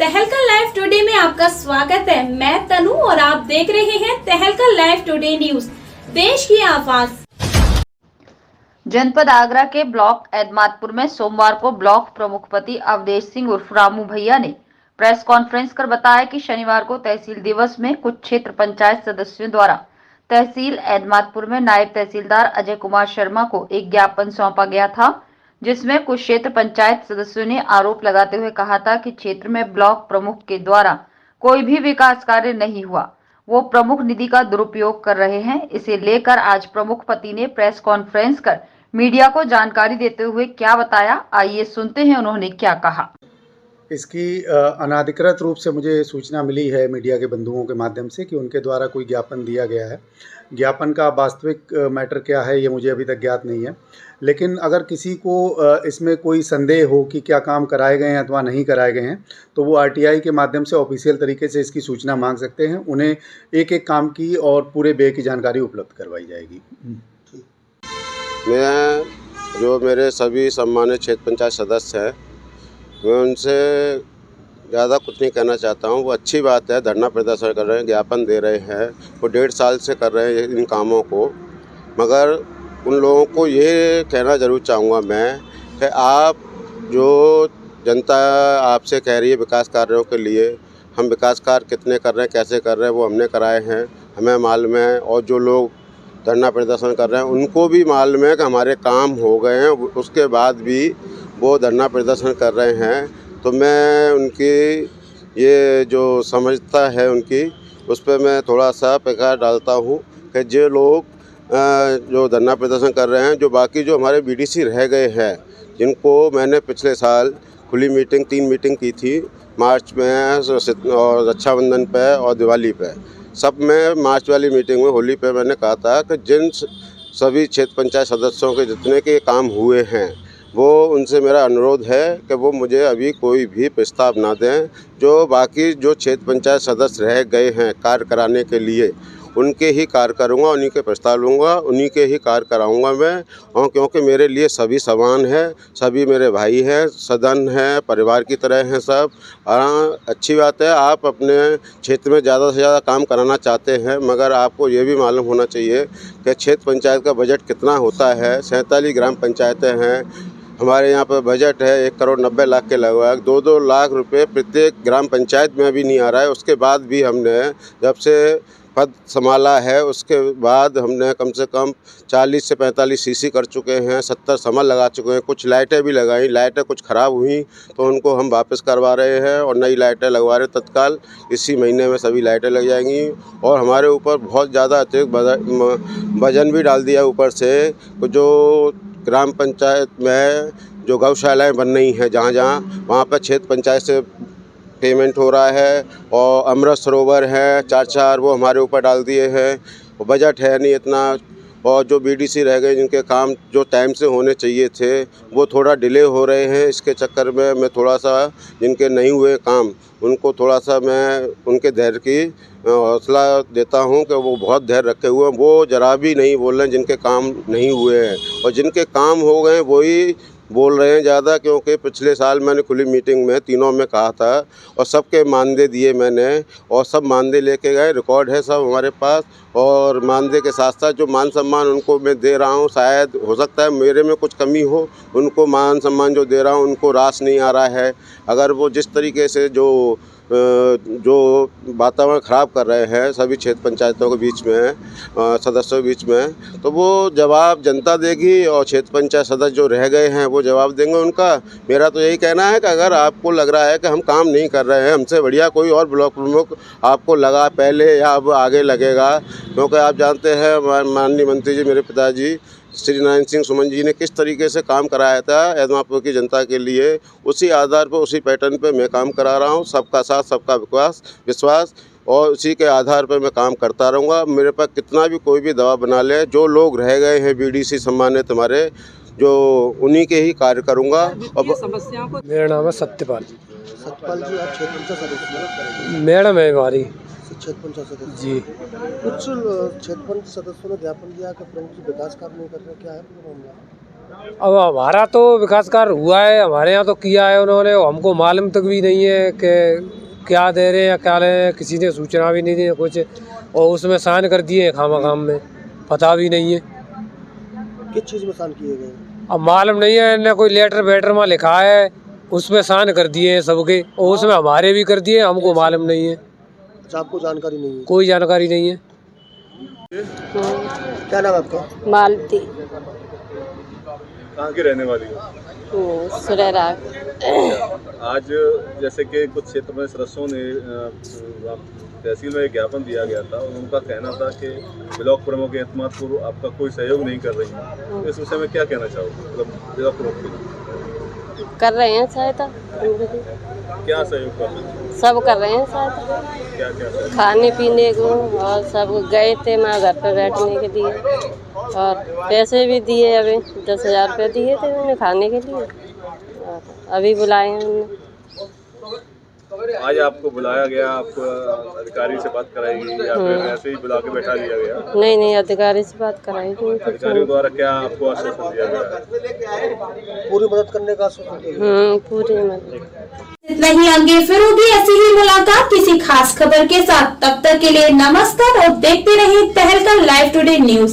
तहलका live today में आपका स्वागत है। मैं तनु और आप देख रहे हैं तहलका लाइव टुडे न्यूज, देश की आवाज। जनपद आगरा के ब्लॉक एदमातपुर में सोमवार को ब्लॉक प्रमुख पति अवधेश सिंह उर्फ रामू भैया ने प्रेस कॉन्फ्रेंस कर बताया कि शनिवार को तहसील दिवस में कुछ क्षेत्र पंचायत सदस्यों द्वारा तहसील एदमातपुर में नायब तहसीलदार अजय कुमार शर्मा को एक ज्ञापन सौंपा गया था, जिसमें कुछ क्षेत्र पंचायत सदस्यों ने आरोप लगाते हुए कहा था कि क्षेत्र में ब्लॉक प्रमुख के द्वारा कोई भी विकास कार्य नहीं हुआ, वो प्रमुख निधि का दुरुपयोग कर रहे हैं। इसे लेकर आज प्रमुख पति ने प्रेस कॉन्फ्रेंस कर मीडिया को जानकारी देते हुए क्या बताया, आइए सुनते हैं उन्होंने क्या कहा। इसकी अनाधिकृत रूप से मुझे सूचना मिली है मीडिया के बंधुओं के माध्यम से कि उनके द्वारा कोई ज्ञापन दिया गया है। ज्ञापन का वास्तविक मैटर क्या है ये मुझे अभी तक ज्ञात नहीं है, लेकिन अगर किसी को इसमें कोई संदेह हो कि क्या काम कराए गए हैं अथवा नहीं कराए गए हैं तो वो आरटीआई के माध्यम से ऑफिशियल तरीके से इसकी सूचना मांग सकते हैं। उन्हें एक एक काम की और पूरे व्यय की जानकारी उपलब्ध करवाई जाएगी। मैं जो मेरे सभी सम्मानित क्षेत्र पंचायत सदस्य हैं, मैं उनसे ज़्यादा कुछ नहीं कहना चाहता हूँ। वो अच्छी बात है, धरना प्रदर्शन कर रहे हैं, ज्ञापन दे रहे हैं, वो 1.5 साल से कर रहे हैं इन कामों को। मगर उन लोगों को ये कहना ज़रूर चाहूँगा मैं कि आप जो जनता आपसे कह रही है विकास कार्यों के लिए, हम विकास कार्य कितने कर रहे हैं, कैसे कर रहे हैं, वो हमने कराए हैं, हमें मालूम है। और जो लोग धरना प्रदर्शन कर रहे हैं उनको भी मालूम है कि हमारे काम हो गए हैं, उसके बाद भी वो धरना प्रदर्शन कर रहे हैं। तो मैं उनकी ये जो समझता है उनकी, उस पर मैं थोड़ा सा प्रकाश डालता हूँ कि जो लोग जो धरना प्रदर्शन कर रहे हैं, जो बाकी जो हमारे बीडीसी रह गए हैं, जिनको मैंने पिछले साल खुली मीटिंग 3 मीटिंग की थी, मार्च में और रक्षाबंधन पे और दिवाली पे, सब में मार्च वाली मीटिंग में होली पे मैंने कहा था कि जिन सभी क्षेत्र पंचायत सदस्यों के जितने के काम हुए हैं, वो उनसे मेरा अनुरोध है कि वो मुझे अभी कोई भी प्रस्ताव ना दें। जो बाकी जो क्षेत्र पंचायत सदस्य रह गए हैं कार्य कराने के लिए, उनके ही कार्य करूँगा, उन्हीं के प्रस्ताव लूँगा, उन्हीं के ही कार्य कराऊँगा मैं। और क्योंकि मेरे लिए सभी समान है, सभी मेरे भाई हैं, सदन है, परिवार की तरह हैं सब। अच्छी बात है, आप अपने क्षेत्र में ज़्यादा से ज़्यादा काम कराना चाहते हैं, मगर आपको ये भी मालूम होना चाहिए कि क्षेत्र पंचायत का बजट कितना होता है। 47 ग्राम पंचायतें हैं, हमारे यहाँ पर बजट है 1 करोड़ 90 लाख के लगभग। 2-2 लाख रुपए प्रत्येक ग्राम पंचायत में अभी नहीं आ रहा है। उसके बाद भी हमने जब से पद संभाला है, उसके बाद हमने कम से कम 40 से 45 सीसी कर चुके हैं, 70 समर लगा चुके हैं, कुछ लाइटें भी लगाई। लाइटें कुछ ख़राब हुई तो उनको हम वापस करवा रहे हैं और नई लाइटें लगवा रहे हैं तत्काल। इसी महीने में सभी लाइटें लग जाएंगी। और हमारे ऊपर बहुत ज़्यादा अतिरिक्त वजन भी डाल दिया ऊपर से। जो ग्राम पंचायत में जो गौशालाएँ बन रही हैं जहाँ वहाँ पर क्षेत्र पंचायत से पेमेंट हो रहा है। और अमृत सरोवर है 4-4, वो हमारे ऊपर डाल दिए हैं। बजट है नहीं इतना। और जो बीडीसी रह गए जिनके काम जो टाइम से होने चाहिए थे, वो थोड़ा डिले हो रहे हैं। इसके चक्कर में मैं थोड़ा सा जिनके नहीं हुए काम, उनको थोड़ा सा मैं उनके धैर्य की हौसला देता हूं कि वो बहुत धैर्य रखे हुए हैं। वो जरा भी नहीं बोल रहे हैं जिनके काम नहीं हुए हैं, और जिनके काम हो गए वही बोल रहे हैं ज़्यादा। क्योंकि पिछले साल मैंने खुली मीटिंग में तीनों में कहा था और सबके मानदेय दिए मैंने, और सब मानदेय लेके गए, रिकॉर्ड है सब हमारे पास। और मानदेय के साथ साथ जो मान सम्मान उनको मैं दे रहा हूँ, शायद हो सकता है मेरे में कुछ कमी हो, उनको मान सम्मान जो दे रहा हूँ उनको रास नहीं आ रहा है। अगर वो जिस तरीके से जो वातावरण ख़राब कर रहे हैं सभी क्षेत्र पंचायतों के बीच में, सदस्यों के बीच में, तो वो जवाब जनता देगी और क्षेत्र पंचायत सदस्य जो रह गए हैं वो जवाब देंगे उनका। मेरा तो यही कहना है कि अगर आपको लग रहा है कि हम काम नहीं कर रहे हैं, हमसे बढ़िया कोई और ब्लॉक प्रमुख आपको लगा पहले या अब आगे लगेगा। क्योंकि आप जानते हैं माननीय मंत्री जी, मेरे पिताजी श्री नारायण सिंह सुमन जी ने किस तरीके से काम कराया था एदमापुर की जनता के लिए, उसी आधार पर उसी पैटर्न पे मैं काम करा रहा हूँ। सबका साथ सबका विश्वास और उसी के आधार पर मैं काम करता रहूँगा। मेरे पास कितना भी कोई भी दबाव बना ले, जो लोग रह गए हैं बीडीसी सम्मानित हमारे, जो उन्हीं के ही कार्य करूँगा। और समस्याओं को मेरा नाम है सत्यपाल जी। सतपाल जी, आप क्षेत्र पंचायत सदस्य मैडम है हमारी क्षेत्र पंचायत सदस्य जी। कुछ क्षेत्र पंचायत सदस्यों ने ज्ञापन दिया कि प्रमुख जी विकास कार्य नहीं कर रहे, क्या है पूरा मामला? अब हमारा तो विकास कार्य हुआ है, हमारे यहाँ तो किया है उन्होंने, हमको मालूम तक भी नहीं है कि क्या दे रहे हैं या क्या ले रहे हैं, किसी ने सूचना भी नहीं दी है कुछ, और उसमें साइन कर दिए खाम में, पता भी नहीं है किस चीज़ में साइन किए गए? अब मालूम नहीं है, इन्हें कोई लेटर वेटर में लिखा है उसमें साइन कर दिए हैं सबके, और उसमें हमारे भी कर दिए, हमको मालूम नहीं है, अच्छा, आपको जानकारी नहीं है? कोई जानकारी नहीं है। क्या नाम है आपका? मालती कहाँ की रहने वाली हो? सुरेरा। आज जैसे कि कुछ क्षेत्र में सदस्यों ने तहसील में एक ज्ञापन दिया गया था और उनका कहना था कि ब्लॉक प्रमुख एतमादपुर आपका कोई सहयोग नहीं कर रही है, तो इस विषय में क्या कहना चाहोगे? मतलब ब्लॉक प्रमुख के लिए कर रहे हैं सहायता, क्या सहयोग कर रहे हैं? सब कर रहे हैं सहायता, क्या क्या सहयोग? खाने पीने को, और सब गए थे मैं घर पे बैठने के लिए, और पैसे भी दिए, अभी 10,000 रुपये दिए थे उन्हें खाने के लिए, और अभी बुलाए हैं उन्हें। आज आपको बुलाया गया, आपको अधिकारी से बात कराई गई या फिर ऐसे ही बुला के बैठा दिया गया? नहीं, अधिकारी से बात कराई थी। अधिकारियों द्वारा क्या आपको आश्वासन दिया गया? पूरी मदद करने का आश्वासन दिया गया? पूरी मदद। इतना ही, आगे फिर होगी ऐसी ही मुलाकात किसी खास खबर के साथ। तब तक के लिए नमस्कार और देखते रहिए तहलका लाइव टुडे न्यूज।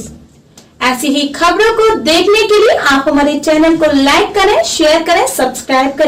ऐसी ही खबरों को देखने के लिए आप हमारे चैनल को लाइक करें, शेयर करें, सब्सक्राइब करें।